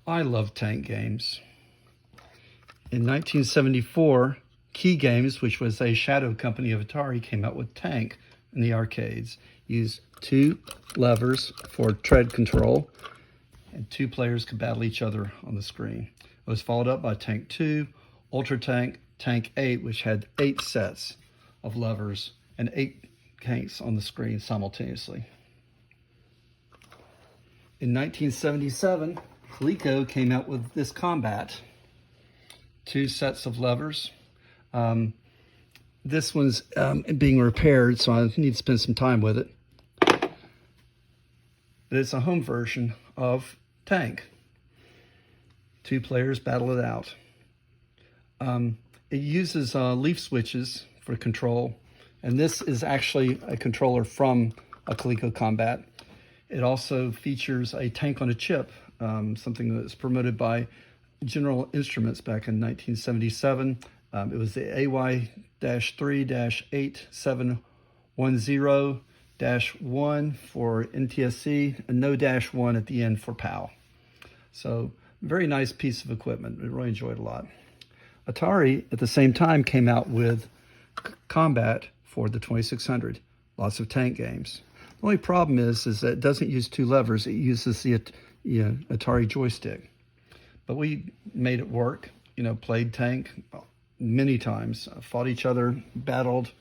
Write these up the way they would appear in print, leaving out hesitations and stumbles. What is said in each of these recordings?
I love tank games. In 1974, Key Games, which was a shadow company of Atari, came out with Tank in the arcades. Used 2 levers for tread control, and 2 players could battle each other on the screen. It was followed up by Tank 2, Ultra Tank, Tank 8, which had 8 sets of levers and 8 tanks on the screen simultaneously. In 1977, Coleco came out with this Combat. 2 sets of levers. This one's being repaired, so I need to spend some time with it. But it's a home version of Tank. 2 players battle it out. It uses leaf switches for control, and this is actually a controller from a Coleco Combat. It also features a tank on a chip, something that's promoted by General Instruments back in 1977. It was the AY-3-8710-1 for NTSC, and no -1 at the end for PAL. So very nice piece of equipment. I really enjoyed it a lot. Atari at the same time came out with Combat for the 2600. Lots of tank games. The only problem is that it doesn't use 2 levers. It uses the Atari joystick. But we made it work, played Tank many times, fought each other, battled,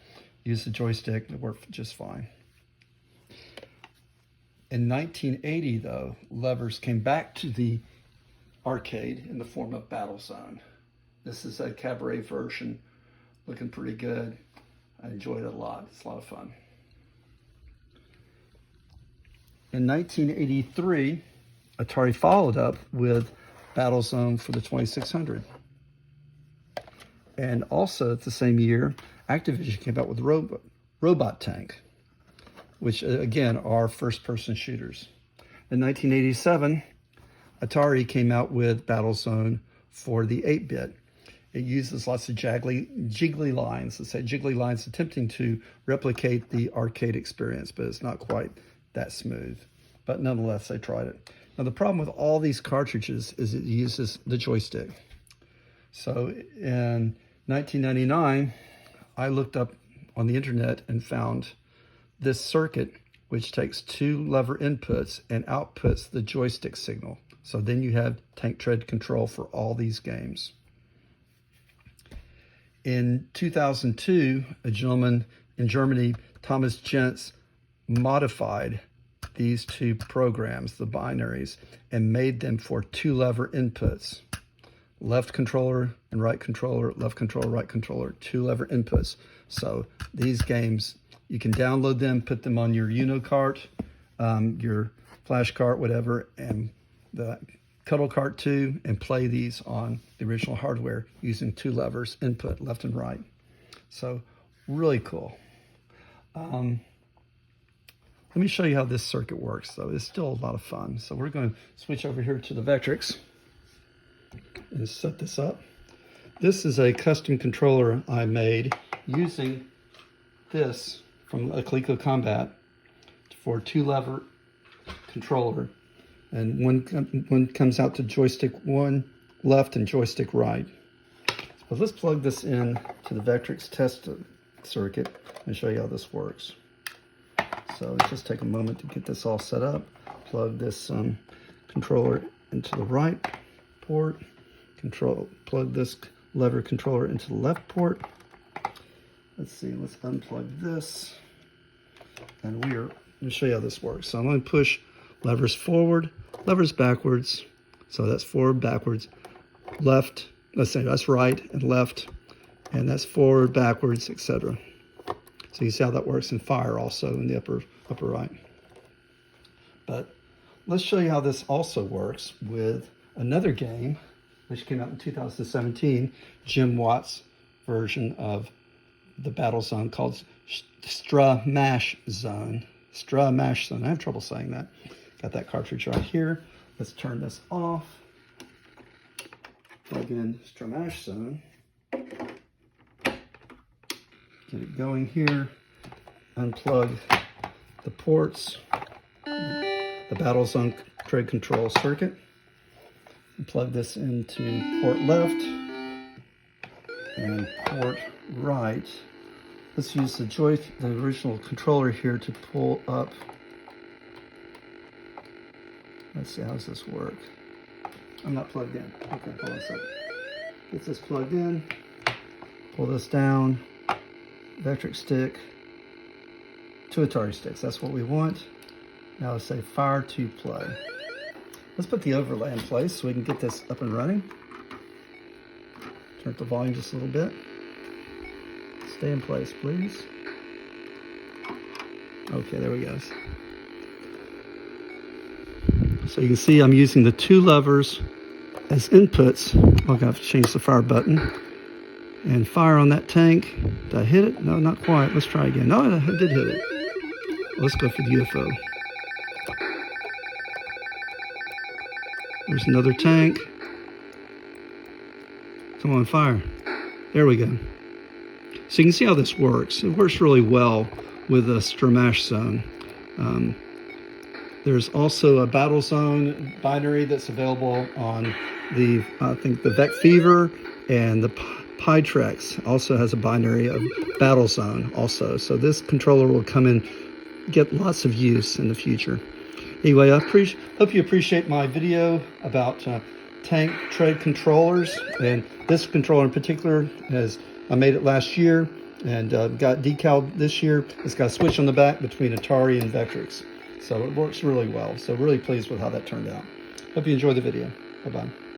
used the joystick. It worked just fine. In 1980, though, levers came back to the arcade in the form of Battlezone. This is a cabaret version, looking pretty good. I enjoyed it a lot. It's a lot of fun. In 1983, Atari followed up with Battlezone for the 2600. And also at the same year, Activision came out with Robot Tank, which again are first-person shooters. In 1987, Atari came out with Battlezone for the 8-bit. It uses lots of jiggly lines. Let's say jiggly lines attempting to replicate the arcade experience, but it's not quite that smooth. But nonetheless, I tried it. Now, the problem with all these cartridges is it uses the joystick. So in 1999, I looked up on the internet and found this circuit, which takes 2 lever inputs and outputs the joystick signal. So then you have tank tread control for all these games. In 2002, a gentleman in Germany, Thomas Jentz, modified these 2 programs, the binaries, and made them for 2 lever inputs. Left controller and right controller, left controller, right controller, 2 lever inputs. So these games, you can download them, put them on your Uno-cart, your flash cart, whatever, and the Cuddle Cart 2, and play these on the original hardware using 2 levers, input, left and right. So really cool. Let me show you how this circuit works, though. It's still a lot of fun. So we're going to switch over here to the Vectrex and set this up. This is a custom controller I made using this from a Coleco Combat for 2 lever controller. And one comes out to joystick 1 left and joystick right. So let's plug this in to the Vectrex test circuit and show you how this works. So just take a moment to get this all set up. Plug this controller into the right port. Plug this lever controller into the left port. Let's see, let's unplug this. And let me show you how this works. So I'm going to push levers forward, levers backwards. So that's forward, backwards, left. Let's say that's right and left, and that's forward, backwards, etc. So you see how that works in fire also in the upper right. But let's show you how this also works with another game which came out in 2017, Jim Watt's version of the Battlezone called Stramash Zone. Stramash Zone. I have trouble saying that. Got that cartridge right here. Let's turn this off. Plug in Stramash Zone. Get it going here. Unplug the ports, the Battlezone tread control circuit. Plug this into port left and port right. Let's use the original controller here to pull up. Let's see, how does this work? I'm not plugged in. Okay, hold on a second. Get this plugged in. Pull this down. Vectrex stick. 2 Atari sticks. That's what we want. Now let's say fire to play. Let's put the overlay in place so we can get this up and running. Turn up the volume just a little bit. Stay in place, please. Okay, there we go. So you can see I'm using the 2 levers as inputs. I'm going to have to change the fire button. And fire on that tank. Did I hit it? No, not quite. Let's try again. No, I did hit it. Let's go for the UFO. There's another tank. Come on, fire. There we go. So you can see how this works. It works really well with a Stramash zone. There's also a Battlezone binary that's available on the, I think, the Vectrex, and the Vectrex also has a binary of Battlezone also. So this controller will come in, get lots of use in the future. Anyway, I hope you appreciate my video about tank tread controllers. And this controller in particular, I made it last year and got decaled this year. It's got a switch on the back between Atari and Vectrex. So it works really well. So really pleased with how that turned out. Hope you enjoyed the video. Bye-bye.